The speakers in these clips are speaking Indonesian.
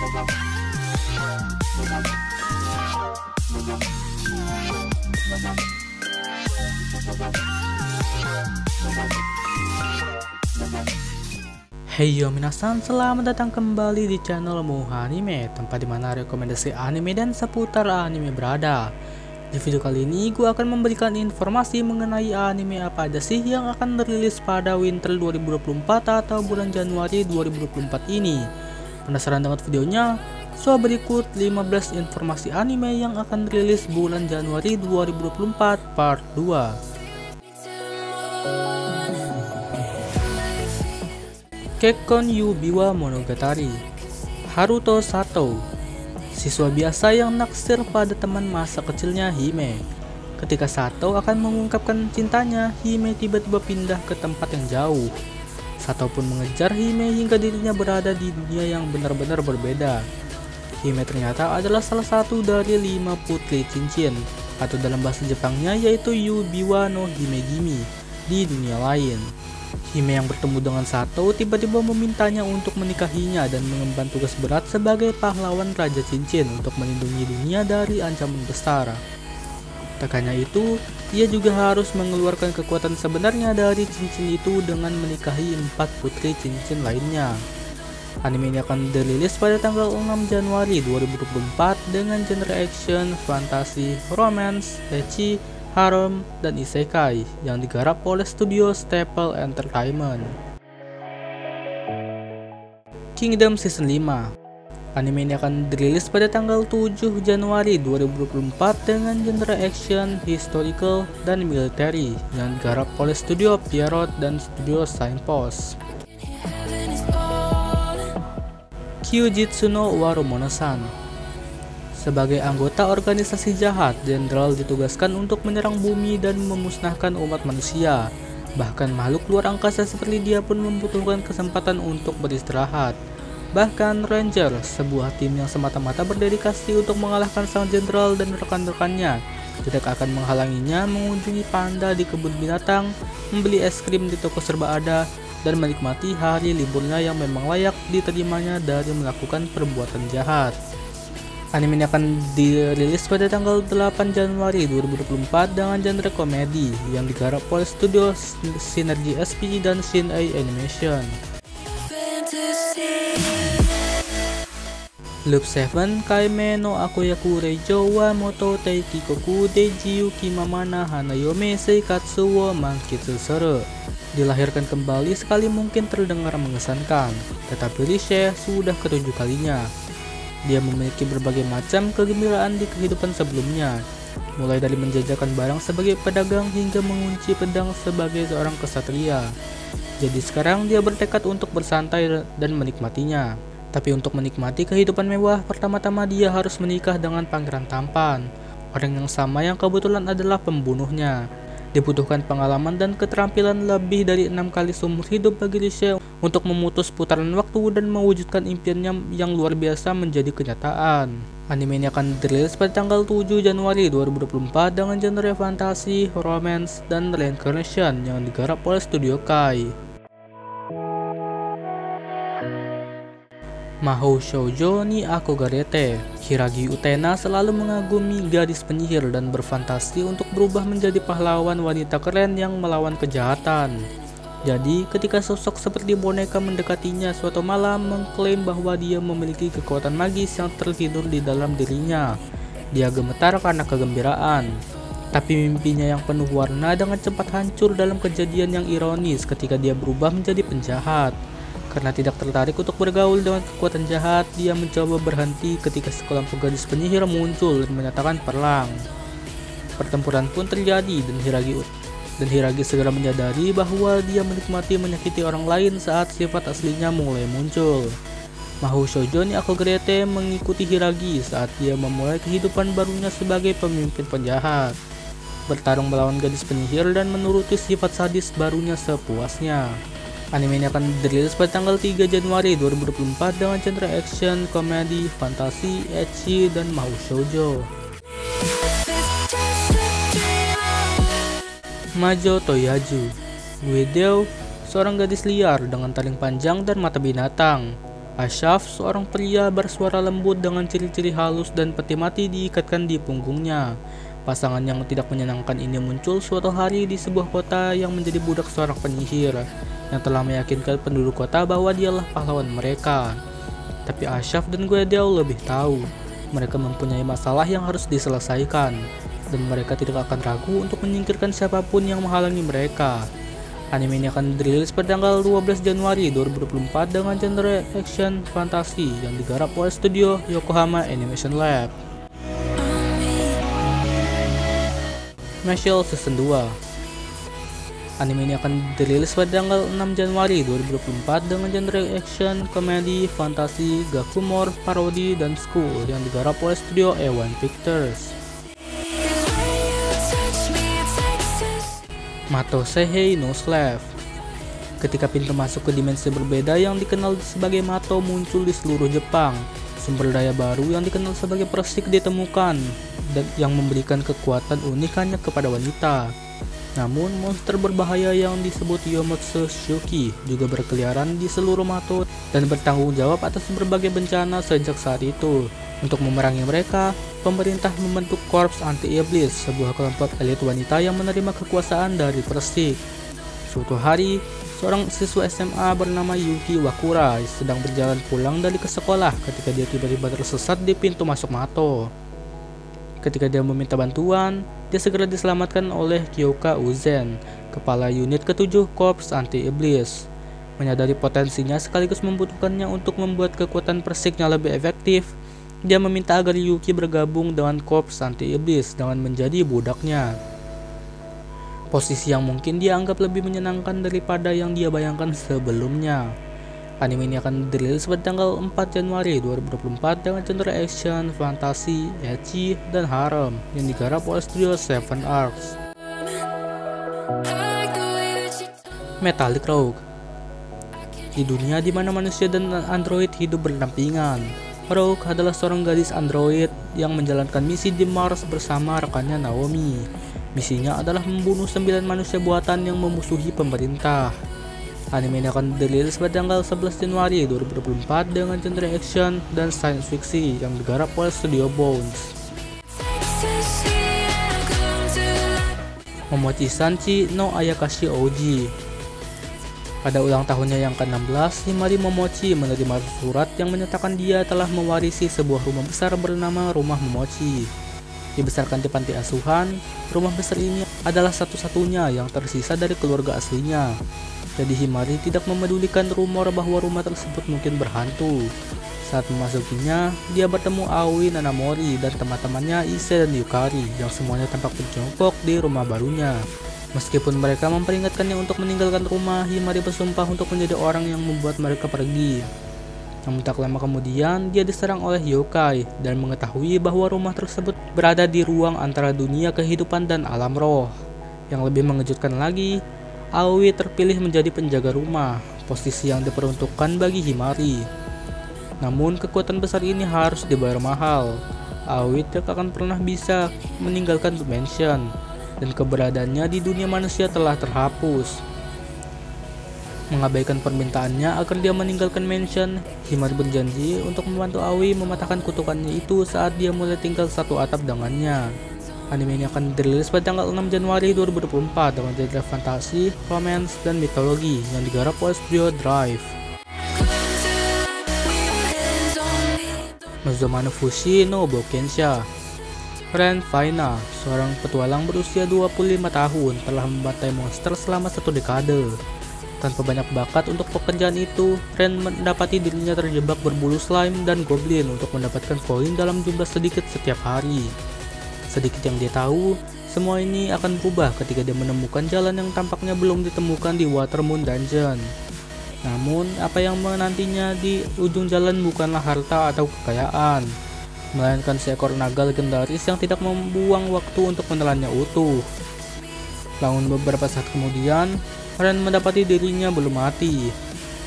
Hey yo minasan, selamat datang kembali di channel Muha Anime, tempat dimana rekomendasi anime dan seputar anime berada. Di video kali ini gue akan memberikan informasi mengenai anime apa aja sih yang akan rilis pada winter 2024 atau bulan Januari 2024 ini. Penasaran dengan videonya? So berikut 15 informasi anime yang akan rilis bulan Januari 2024 part 2. Kekkon Yubiwa Monogatari. Haruto Sato, siswa biasa yang naksir pada teman masa kecilnya Hime. Ketika Sato akan mengungkapkan cintanya, Hime tiba-tiba pindah ke tempat yang jauh. Sato pun mengejar Hime hingga dirinya berada di dunia yang benar-benar berbeda. Hime ternyata adalah salah satu dari 5 putri cincin, atau dalam bahasa Jepangnya yaitu Yubiwa no Himegimi, di dunia lain. Hime yang bertemu dengan Sato tiba-tiba memintanya untuk menikahinya dan mengemban tugas berat sebagai pahlawan Raja Cincin untuk melindungi dunia dari ancaman besar. Tak hanya itu, ia juga harus mengeluarkan kekuatan sebenarnya dari cincin itu dengan menikahi 4 putri cincin lainnya. Anime ini akan dirilis pada tanggal 6 Januari 2024 dengan genre action, fantasi, romance, ecchi, harem, dan isekai yang digarap oleh studio Staple Entertainment. Kingdom Season 5. Anime ini akan dirilis pada tanggal 7 Januari 2024 dengan genre action, historical, dan military yang digarap oleh studio Pierrot dan studio Signpost. Kyujitsu no Warumono-san. Sebagai anggota organisasi jahat, Jenderal ditugaskan untuk menyerang bumi dan memusnahkan umat manusia. Bahkan makhluk luar angkasa seperti dia pun membutuhkan kesempatan untuk beristirahat. Bahkan Ranger, sebuah tim yang semata-mata berdedikasi untuk mengalahkan sang Jenderal dan rekan-rekannya, tidak akan menghalanginya mengunjungi panda di kebun binatang, membeli es krim di toko serba ada, dan menikmati hari liburnya yang memang layak diterimanya dari melakukan perbuatan jahat. Anime ini akan dirilis pada tanggal 8 Januari 2024 dengan genre komedi yang digarap oleh studio Synergy SP dan Shin-Ei Animation. Loop 7 Kaime no Akoyaku Reijo wa Moto Teikikoku Deji Kimamana Hanayome Seikatsu wo Mankitsu Suru. Dilahirkan kembali sekali mungkin terdengar mengesankan, tetapi Riche sudah ketujuh kalinya. Dia memiliki berbagai macam kegembiraan di kehidupan sebelumnya, mulai dari menjajakan barang sebagai pedagang hingga mengunci pedang sebagai seorang kesatria. Jadi sekarang dia bertekad untuk bersantai dan menikmatinya. Tapi untuk menikmati kehidupan mewah, pertama-tama dia harus menikah dengan pangeran tampan, orang yang sama yang kebetulan adalah pembunuhnya. Dibutuhkan pengalaman dan keterampilan lebih dari 6 kali seumur hidup bagi Riche untuk memutus putaran waktu dan mewujudkan impiannya yang luar biasa menjadi kenyataan. Anime ini akan dirilis pada tanggal 7 Januari 2024 dengan genre fantasi, romance, dan reincarnation yang digarap oleh studio Kai. Mahou Shoujo ni Akogarete. Hiragi Utena selalu mengagumi gadis penyihir dan berfantasi untuk berubah menjadi pahlawan wanita keren yang melawan kejahatan. Jadi, ketika sosok seperti boneka mendekatinya suatu malam, mengklaim bahwa dia memiliki kekuatan magis yang tertidur di dalam dirinya. Dia gemetar karena kegembiraan. Tapi mimpinya yang penuh warna dengan cepat hancur dalam kejadian yang ironis ketika dia berubah menjadi penjahat. Karena tidak tertarik untuk bergaul dengan kekuatan jahat, dia mencoba berhenti ketika sekelompok gadis penyihir muncul dan menyatakan perang. Pertempuran pun terjadi dan Hiragi segera menyadari bahwa dia menikmati menyakiti orang lain saat sifat aslinya mulai muncul. Mahou Shoujo ni Akogarete mengikuti Hiragi saat dia memulai kehidupan barunya sebagai pemimpin penjahat, bertarung melawan gadis penyihir dan menuruti sifat sadis barunya sepuasnya. Anime ini akan dirilis pada tanggal 3 Januari 2024 dengan genre action, komedi, fantasi, ecchi, dan mahou shoujo. Majo Toyaju. Guedeo, seorang gadis liar dengan taring panjang dan mata binatang. Ashraf, seorang pria bersuara lembut dengan ciri-ciri halus dan peti mati diikatkan di punggungnya. Pasangan yang tidak menyenangkan ini muncul suatu hari di sebuah kota yang menjadi budak seorang penyihir yang telah meyakinkan penduduk kota bahwa dialah pahlawan mereka. Tapi Ashraf dan Gwaedel lebih tahu, mereka mempunyai masalah yang harus diselesaikan, dan mereka tidak akan ragu untuk menyingkirkan siapapun yang menghalangi mereka. Anime ini akan dirilis pada tanggal 12 Januari 2024 dengan genre action fantasi yang digarap oleh studio Yokohama Animation Lab. Mashle Season 2. Anime ini akan dirilis pada tanggal 6 Januari 2024 dengan genre action, komedi, fantasi, gak humor, parodi, dan school yang digarap oleh studio A1 Pictures. Mato Seihei no Slave. Ketika pintu masuk ke dimensi berbeda yang dikenal sebagai Mato muncul di seluruh Jepang, sumber daya baru yang dikenal sebagai persik ditemukan dan yang memberikan kekuatan unik hanya kepada wanita. Namun, monster berbahaya yang disebut Yomotsu Shuki juga berkeliaran di seluruh Mato dan bertanggung jawab atas berbagai bencana sejak saat itu. Untuk memerangi mereka, pemerintah membentuk Korps Anti-Iblis, sebuah kelompok elit wanita yang menerima kekuasaan dari persik. Suatu hari, seorang siswa SMA bernama Yuki Wakura sedang berjalan pulang dari ke sekolah ketika dia tiba-tiba tersesat di pintu masuk Mato. Ketika dia meminta bantuan, dia segera diselamatkan oleh Kyoka Uzen, kepala unit ke-7 Korps Anti-Iblis. Menyadari potensinya sekaligus membutuhkannya untuk membuat kekuatan persiknya lebih efektif, dia meminta agar Yuki bergabung dengan Korps Anti-Iblis dengan menjadi budaknya. Posisi yang mungkin dia anggap lebih menyenangkan daripada yang dia bayangkan sebelumnya. Anime ini akan dirilis pada tanggal 4 Januari 2024 dengan genre action, fantasi, ecchi, dan harem yang digarap oleh studio Seven Arcs. Metallic Rogue. Di dunia di mana manusia dan android hidup berdampingan, Rogue adalah seorang gadis android yang menjalankan misi di Mars bersama rekannya Naomi. Misinya adalah membunuh 9 manusia buatan yang memusuhi pemerintah. Anime ini akan dirilis pada tanggal 11 Januari 2024 dengan genre action dan science fiction yang digarap oleh studio Bones. Momochi Sanchi no Ayakashi Ouji. Pada ulang tahunnya yang ke-16, Himari Momochi menerima surat yang menyatakan dia telah mewarisi sebuah rumah besar bernama Rumah Momochi. Dibesarkan di panti asuhan, rumah besar ini adalah satu-satunya yang tersisa dari keluarga aslinya. Jadi Himari tidak memedulikan rumor bahwa rumah tersebut mungkin berhantu. Saat memasukinya, dia bertemu Aoi Nanamori dan teman-temannya Ise dan Yukari yang semuanya tampak berjongkok di rumah barunya. Meskipun mereka memperingatkannya untuk meninggalkan rumah, Himari bersumpah untuk menjadi orang yang membuat mereka pergi. Namun tak lama kemudian, dia diserang oleh yokai dan mengetahui bahwa rumah tersebut berada di ruang antara dunia kehidupan dan alam roh. Yang lebih mengejutkan lagi, Aoi terpilih menjadi penjaga rumah, posisi yang diperuntukkan bagi Himari. Namun kekuatan besar ini harus dibayar mahal. Aoi tidak akan pernah bisa meninggalkan dimension, dan keberadaannya di dunia manusia telah terhapus. Mengabaikan permintaannya agar dia meninggalkan mansion, Himari berjanji untuk membantu Aoi mematahkan kutukannya itu saat dia mulai tinggal satu atap dengannya. Anime ini akan dirilis pada tanggal 6 Januari 2024 dengan genre fantasi, romance, dan mitologi yang digarap oleh studio Drive. Nozomu Fushi no Bokensha. Ren Faina, seorang petualang berusia 25 tahun, telah membantai monster selama 1 dekade. Tanpa banyak bakat untuk pekerjaan itu, Ren mendapati dirinya terjebak berbulu slime dan goblin untuk mendapatkan koin dalam jumlah sedikit setiap hari. Sedikit yang dia tahu, semua ini akan berubah ketika dia menemukan jalan yang tampaknya belum ditemukan di Watermoon Dungeon. Namun, apa yang menantinya di ujung jalan bukanlah harta atau kekayaan, melainkan seekor naga legendaris yang tidak membuang waktu untuk menelannya utuh. Namun beberapa saat kemudian, Ren mendapati dirinya belum mati,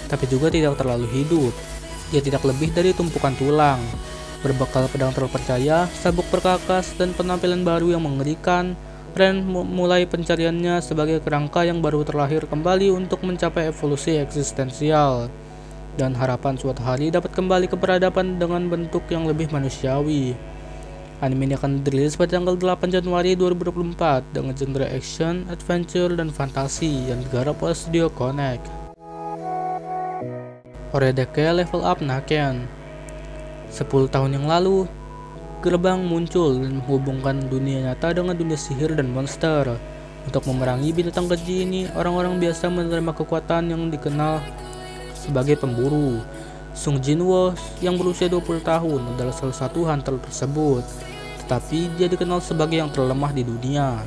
tapi juga tidak terlalu hidup. Dia tidak lebih dari tumpukan tulang. Berbekal pedang terpercaya, sabuk perkakas, dan penampilan baru yang mengerikan, Ren mulai pencariannya sebagai kerangka yang baru terlahir kembali untuk mencapai evolusi eksistensial. dan harapan suatu hari dapat kembali ke peradaban dengan bentuk yang lebih manusiawi. Anime ini akan dirilis pada tanggal 8 Januari 2024 dengan genre action, adventure, dan fantasi yang digarap oleh Studio Connect. Oredake Level Up Naken. 10 tahun yang lalu, gerbang muncul dan menghubungkan dunia nyata dengan dunia sihir dan monster. Untuk memerangi binatang keji ini, orang-orang biasa menerima kekuatan yang dikenal sebagai pemburu. Sung Jinwoo yang berusia 20 tahun adalah salah satu hunter tersebut, tetapi dia dikenal sebagai yang terlemah di dunia.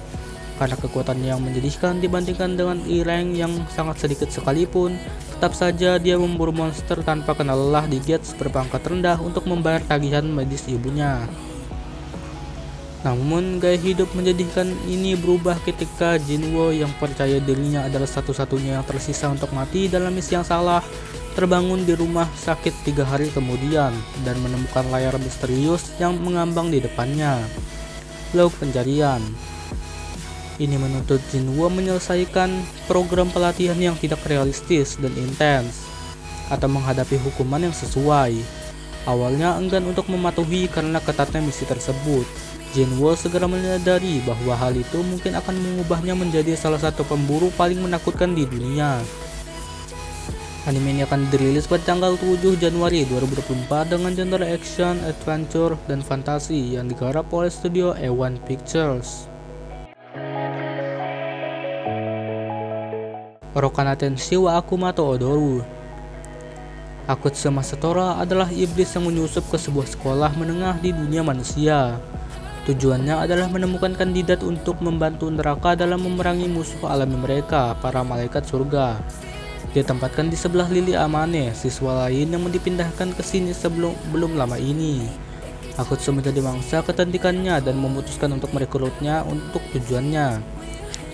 Karena kekuatannya yang menyedihkan dibandingkan dengan Ireng yang sangat sedikit sekalipun, tetap saja dia memburu monster tanpa kenal lelah di gates berpangkat rendah untuk membayar tagihan medis ibunya. Namun gaya hidup menyedihkan ini berubah ketika Jinwoo yang percaya dirinya adalah satu-satunya yang tersisa untuk mati dalam misi yang salah, terbangun di rumah sakit 3 hari kemudian dan menemukan layar misterius yang mengambang di depannya. Log pencarian. Ini menuntut Jinwoo menyelesaikan program pelatihan yang tidak realistis dan intens, atau menghadapi hukuman yang sesuai. Awalnya enggan untuk mematuhi karena ketatnya misi tersebut. Jinwoo segera menyadari bahwa hal itu mungkin akan mengubahnya menjadi salah satu pemburu paling menakutkan di dunia. Anime ini akan dirilis pada tanggal 7 Januari 2024 dengan genre action, adventure, dan fantasi yang digarap oleh studio A1 Pictures. Rokana Tensei wa Akumato Odoru. Akutsu Masatora adalah iblis yang menyusup ke sebuah sekolah menengah di dunia manusia. Tujuannya adalah menemukan kandidat untuk membantu neraka dalam memerangi musuh alami mereka, para malaikat surga. Ditempatkan di sebelah Lily Amane, siswa lain yang dipindahkan ke sini belum lama ini. Akutsu menjadi mangsa kecantikannya dan memutuskan untuk merekrutnya untuk tujuannya.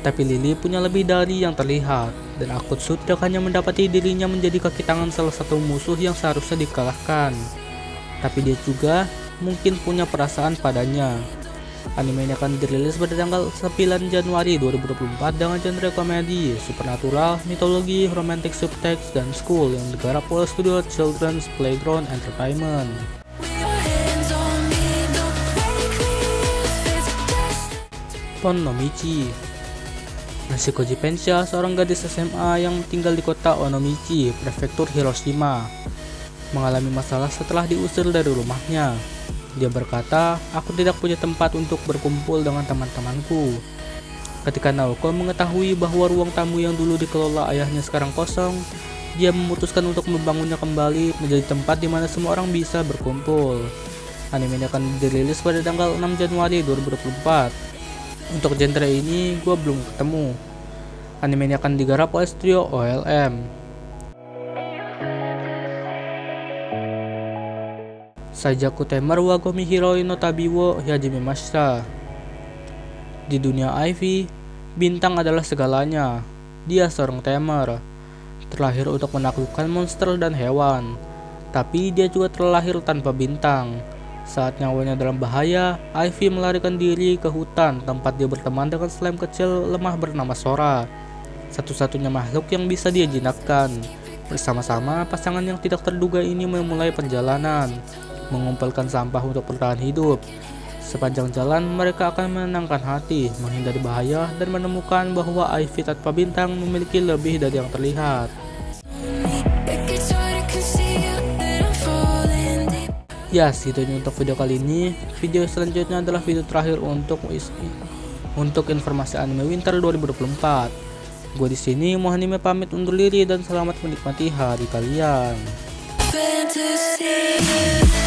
Tapi Lily punya lebih dari yang terlihat, dan Akutsu tidak hanya mendapati dirinya menjadi kaki tangan salah satu musuh yang seharusnya dikalahkan, tapi dia juga mungkin punya perasaan padanya. Anime ini akan dirilis pada tanggal 9 Januari 2024 dengan genre komedi, supernatural, mitologi, romantic subtext, dan school yang digarap oleh studio Children's Playground Entertainment. Pon no Michi. Nashikoji Pensha, seorang gadis SMA yang tinggal di kota Onomichi, prefektur Hiroshima, mengalami masalah setelah diusir dari rumahnya. Dia berkata, "Aku tidak punya tempat untuk berkumpul dengan teman-temanku." Ketika Naoko mengetahui bahwa ruang tamu yang dulu dikelola ayahnya sekarang kosong, dia memutuskan untuk membangunnya kembali menjadi tempat di mana semua orang bisa berkumpul. Anime ini akan dirilis pada tanggal 6 Januari 2024. Untuk genre ini, gue belum ketemu. Anime ini akan digarap oleh studio OLM. Saijaku Temer wa Gomi Hiroi no Tabi wo Hyajimemashita. Di dunia Ivy, bintang adalah segalanya. Dia seorang Temer, terlahir untuk menaklukkan monster dan hewan. Tapi dia juga terlahir tanpa bintang. Saat nyawanya dalam bahaya, Ivy melarikan diri ke hutan tempat dia berteman dengan slime kecil lemah bernama Sora, satu-satunya makhluk yang bisa dia jinakkan. Bersama-sama, pasangan yang tidak terduga ini memulai perjalanan, mengumpulkan sampah untuk bertahan hidup. Sepanjang jalan, mereka akan menenangkan hati, menghindari bahaya, dan menemukan bahwa Ivy tanpa bintang memiliki lebih dari yang terlihat. Ya, segitunya untuk video kali ini. Video selanjutnya adalah video terakhir untuk informasi anime Winter 2024. Gue di sini Mohanime pamit undur diri dan selamat menikmati hari kalian. Fantasy.